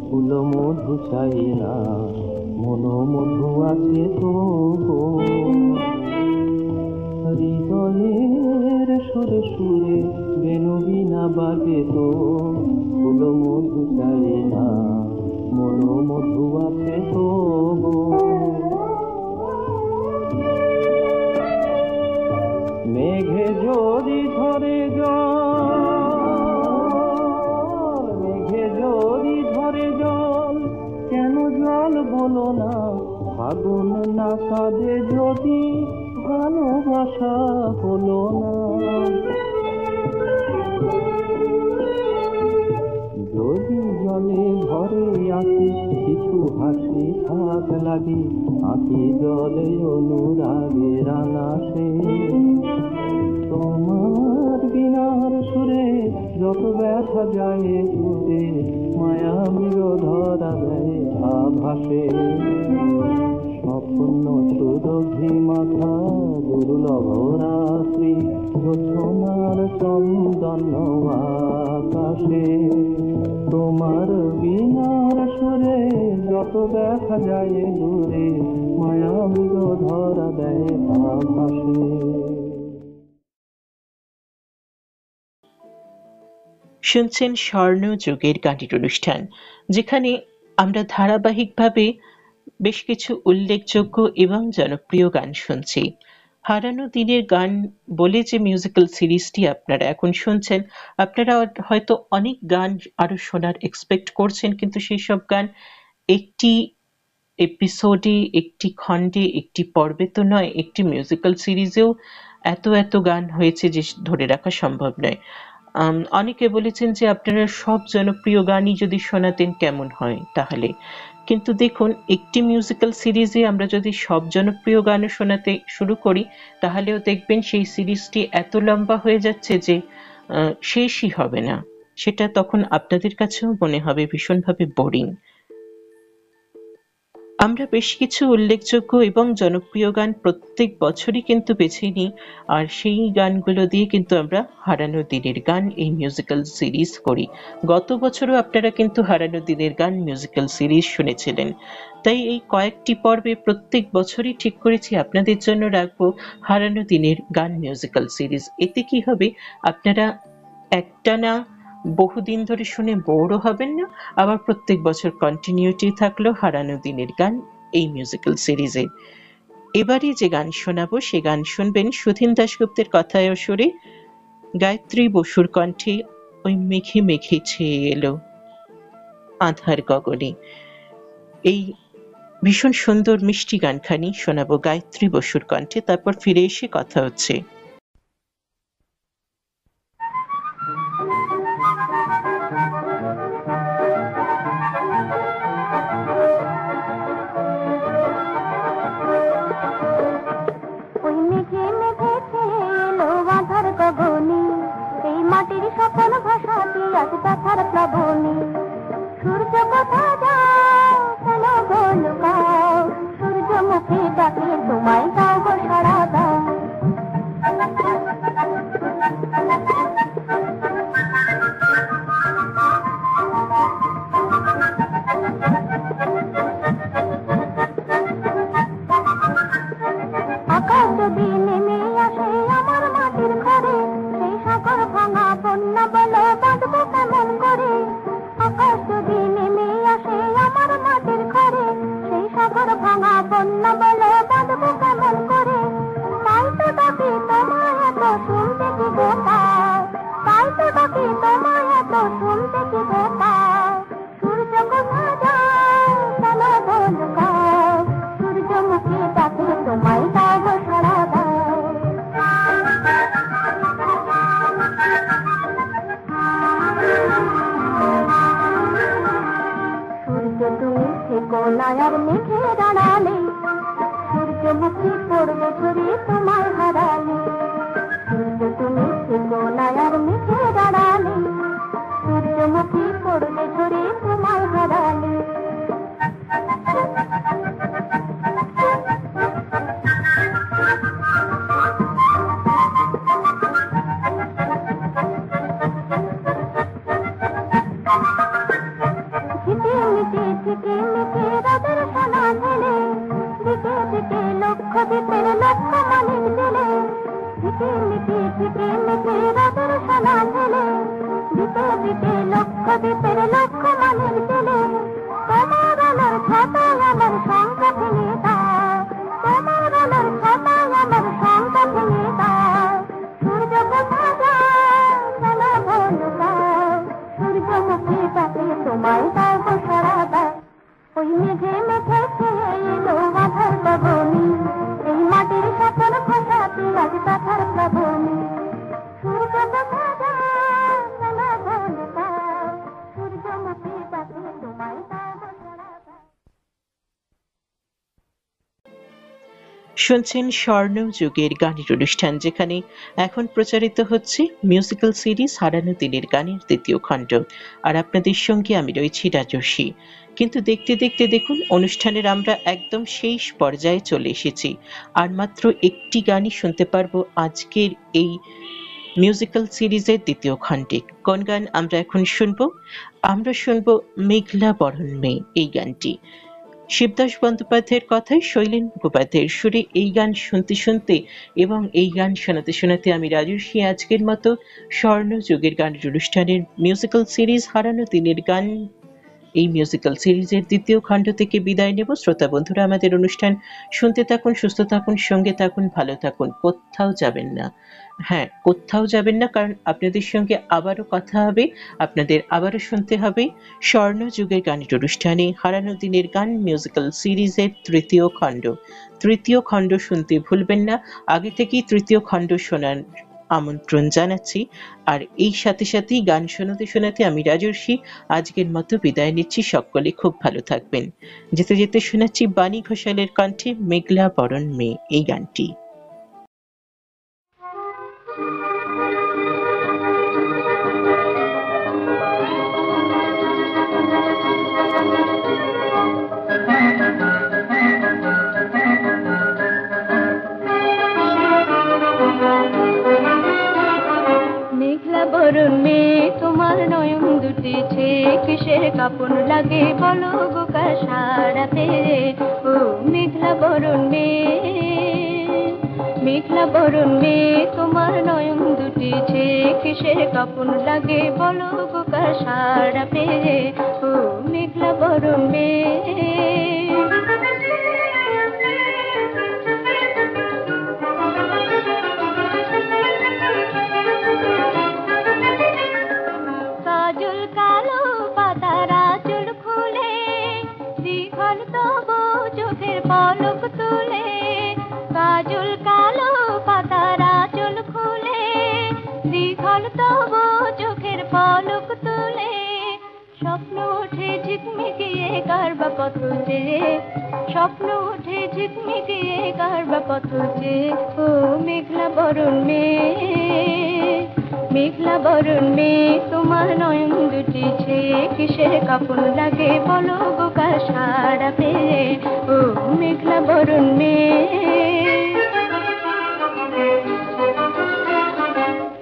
ফুল মধু চাই না, মন মধু আছে তো। হৃদয়ের সুরে সুরে বেনু বিনা বাজে তো। ফুল মধু চাই না, মন মধু আছে তো। মেঘে যদি ধরে জল, মেঘে যদি ধরে জল, কেন জল হলো না, ফাগুন না কাঁদে যদি ভালোবাসা হলো না। যদি জলে ঘরে আসি কিছু হাসি থাক লাগে, আঁকি জলে অনুরাগের আনাসে। তোমার বিনার সুরে যত ব্যথা যায় দূরে, মায়া মৃগ ধরা দেয় আভাসে। স্বপ্ন সুরভি মাথা দুর্লভ রাত্রি, জোছনার চন্দন আকাশে। তোমার বিনার সুরে যত দেখা যায় দূরে, মায়া মৃগ ধরা দেয় আভাসে। শুনছেন স্বর্ণ যুগের গানের অনুষ্ঠান, যেখানে আমরা ধারাবাহিকভাবে বেশ কিছু উল্লেখযোগ্য এবং জনপ্রিয় গান শুনছি। হারানো দিনের গান বলে যে মিউজিক্যাল সিরিজটি আপনারা এখন শুনছেন, আপনারা হয়তো অনেক গান আরো শোনার এক্সপেক্ট করছেন, কিন্তু সেই সব গান একটি এপিসোডে, একটি খণ্ডে, একটি পর্বে তো নয়। একটি মিউজিক্যাল সিরিজেও এত এত গান হয়েছে যে ধরে রাখা সম্ভব নয়। অনেকে বলেছেন যে আপনারা সব জনপ্রিয় গানই যদি শোনাতেন কেমন হয় তাহলে, কিন্তু দেখুন একটি মিউজিক্যাল সিরিজে আমরা যদি সব জনপ্রিয় গানও শোনাতে শুরু করি তাহলেও দেখবেন সেই সিরিজটি এত লম্বা হয়ে যাচ্ছে যে শেষই হবে না। সেটা তখন আপনাদের কাছেও মনে হবে ভীষণভাবে বোরিং। আমরা বেশ কিছু উল্লেখযোগ্য এবং জনপ্রিয় গান প্রত্যেক বছরই কিন্তু বেছে নিই, আর সেই গানগুলো দিয়ে কিন্তু আমরা হারানো দিনের গান এই মিউজিক্যাল সিরিজ করি। গত বছরও আপনারা কিন্তু হারানো দিনের গান মিউজিক্যাল সিরিজ শুনেছিলেন, তাই এই কয়েকটি পর্বে প্রত্যেক বছরই ঠিক করেছি আপনাদের জন্য রাখবো হারানো দিনের গান মিউজিক্যাল সিরিজ। এতে কি হবে, আপনারা একটানা বহুদিন ধরে শুনে বোরও হবেন না, আবার প্রত্যেক বছর কন্টিনিউটি থাকলো হারানো দিনের গান এই মিউজিক্যাল সিরিজে। এবারে যে গান শোনাবো সে গান শুনবেন সুধীন দাশগুপ্তের কথায় ও সুরে, গায়ত্রী বসুর কণ্ঠে ওই মেঘে মেঘে ছেয়ে এলো আধার গগনে। এই ভীষণ সুন্দর মিষ্টি গানখানি শোনাবো গায়ত্রী বসুর কণ্ঠে, তারপর ফিরে এসে কথা হচ্ছে। মাটির স্বপ্ন ভাষাতে আজ ব্যথার প্লাবনী, সূর্য কোথা যাও কেন গো লুকাও, সূর্যমুখী ডাকে তোমায় দাও গো সাড়া দাও। আকাশ যদি নেমে আসে আমার মাটির ঘরে, সেই সাগর ভাঙা বন্যা বলো বাঁধবো কেমন করে। আকাশ যদি নেমে আসে আমার মাটির ঘরে, সেই সাগর ভাঙা বন্যা বলো বাঁধবো কেমন করে। তাই তো ডাকি তোমায় এত শুনতে কি গো পাও, তাই তো ডাকি তোমায় এত শুনতে কি গো পাও। সূর্য কোথা যাও কেন গো লুকাও, সূর্যমুখী ডাকে তোমায় দাও গো সাড়া দাও। সূর্য তুমি থেকো না আর মেঘে দাঁড়ালে, সূর্যমুখী পড়বে ঝরে তোমায় হারালে। সূর্য তুমি থেকো না আর মেঘে দাঁড়ালে, সূর্যমুখী পড়বে ঝরে তোমায় হারালে। দ্বীপের লক্ষ মানিক জেলে, ঝিকে মিটে ঝিকে মিটে রাতের সোনা ঝেলে, দ্বীপে দ্বীপে লক্ষ দ্বীপের লক্ষ মানিক জেলে। তোমার আলোর ছাতায় আমার সংখ্যা ভেঙে দাও, তোমার আলোর ছাতায় আমার সংখ্যা ভেঙে দাও। সূর্য কোথা যাও কেন গো লুকাও, সূর্যমুখী ডাকে তোমায় দাও গো সাড়া দাও। ওই মেঘে মেঘে শুনছেন স্বর্ণযুগের গানের অনুষ্ঠান, যেখানে এখন প্রচারিত হচ্ছে মিউজিক্যাল সিরিজ হারানো দিনের গানের দ্বিতীয় খণ্ড। আর আপনাদের সঙ্গে আমি রয়েছি রাজস্বী। কিন্তু দেখতে দেখতে দেখুন, অনুষ্ঠানের আমরা একদম শেষ পর্যায়ে চলে এসেছি। আর মাত্র একটি গানই শুনতে পারবো আজকের এই মিউজিক্যাল সিরিজের দ্বিতীয় খণ্ডে। কোন গান আমরা এখন শুনবো? আমরা শুনবো মেঘলা বরণ মেয়ে এই গানটি। শিবদাস বন্দ্যোপাধ্যায়ের কথায় শৈলেন মুখোপাধ্যায়ের সুরে এই গান শুনতে শুনতে এবং এই গান শোনাতে শোনাতে আমি রাজস্বী আজকের মতো স্বর্ণযুগের গানের অনুষ্ঠানের মিউজিক্যাল সিরিজ হারানো দিনের গান এই মিউজিক্যাল সিরিজের দ্বিতীয় খণ্ড থেকে বিদায় নেব। শ্রোতা বন্ধুরা, আমাদের অনুষ্ঠান শুনতে থাকুন, সুস্থ থাকুন, সঙ্গে থাকুন, ভালো থাকুন, কোথাও যাবেন না। হ্যাঁ, কোথাও যাবেন না, কারণ আপনাদের সঙ্গে আবারও কথা হবে, আপনাদের আবারও শুনতে হবে স্বর্ণযুগের গানের অনুষ্ঠানে হারানো দিনের গান মিউজিক্যাল সিরিজের তৃতীয় খণ্ড। তৃতীয় খণ্ড শুনতে ভুলবেন না। আগে থেকেই তৃতীয় খণ্ড শোনার আমন্ত্রণ জানাচ্ছি। আর এই সাথে সাথেই গান শোনাতে শোনাতে আমি রাজস্বী আজকের মতো বিদায় নিচ্ছি। সকলে খুব ভালো থাকবেন। যেতে যেতে শোনাচ্ছি বাণী ঘোষালের কণ্ঠে মেঘলা বরণ মেয়ে এই গানটি। বরণ মেয়ে তোমার নয়ন দুটিছে কিসের কাপড় লাগে বলো গো কাসারাতে। ও মেঘলা বরণ মেয়ে, মেঘলা বরণ মেয়ে তোমার নয়ন দুটিছে কিসের কাপড় লাগে বলো গো কাসারাতে। ও মেঘলা বরণ মেয়ে, কাজল কালো পাতারা চুল খুলে দ্বিঘল তবু চোখের পলক তুলে। কাজল কালো পাতারা চুল খুলে দ্বিঘল তবু চোখের পলক তুলে। স্বপ্ন ওঠে ঝিকমিকিয়ে কারবা পথ চেয়ে, স্বপ্ন ওঠে ঝিকমিকিয়ে কারবা পথ চেয়ে। ও মেঘলা বরণ মেয়ে, মেঘলা বরণ মেয়ে তোমার নয়ন দুটিছে কিসের কাপড় লাগে বলো গো কাসারা পেয়ে। ও মেঘলা বরণ মেয়ে,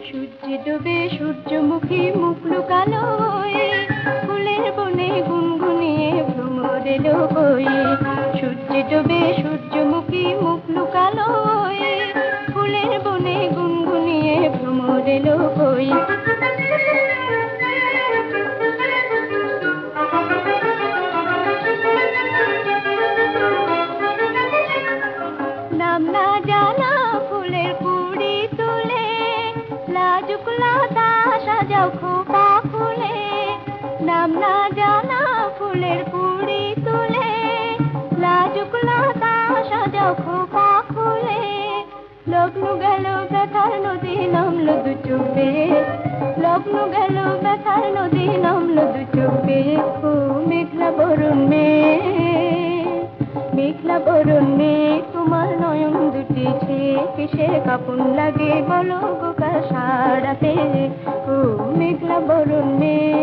সূর্য ডুবে সূর্যমুখী মুখ লুকালো হয়ে ফুলের বনে গুনগুনিয়ে ভ্রমর এলো বয়ে। সূর্য ডুবে সূর্যমুখী মুখ লুকালো হয়ে ফুলের বনে গুনগুনিয়ে ভ্রমর এলো বয়ে। নাম না জানা ফুলের কুড়ি তুলে লাজুক লতা সাজাও খোপা ফুলে। নাম না জানা ফুলের কুড়ি তুলে লাজুক লতা সাজাও খোপা ফুলে। লগ্ন গেল ব্যথার নদী নামলো দু চোখে, লগ্ন গেল ব্যথার নদী নামলো দু চোখে। ও মেঘলা বরণ মেয়ে, মেঘলা বরণ মেয়ে তোমার নয়ন দুটিছে কিসের কাপড় লাগে বলো গো কাসারাতে। ও মেঘলা বরণ মেয়ে।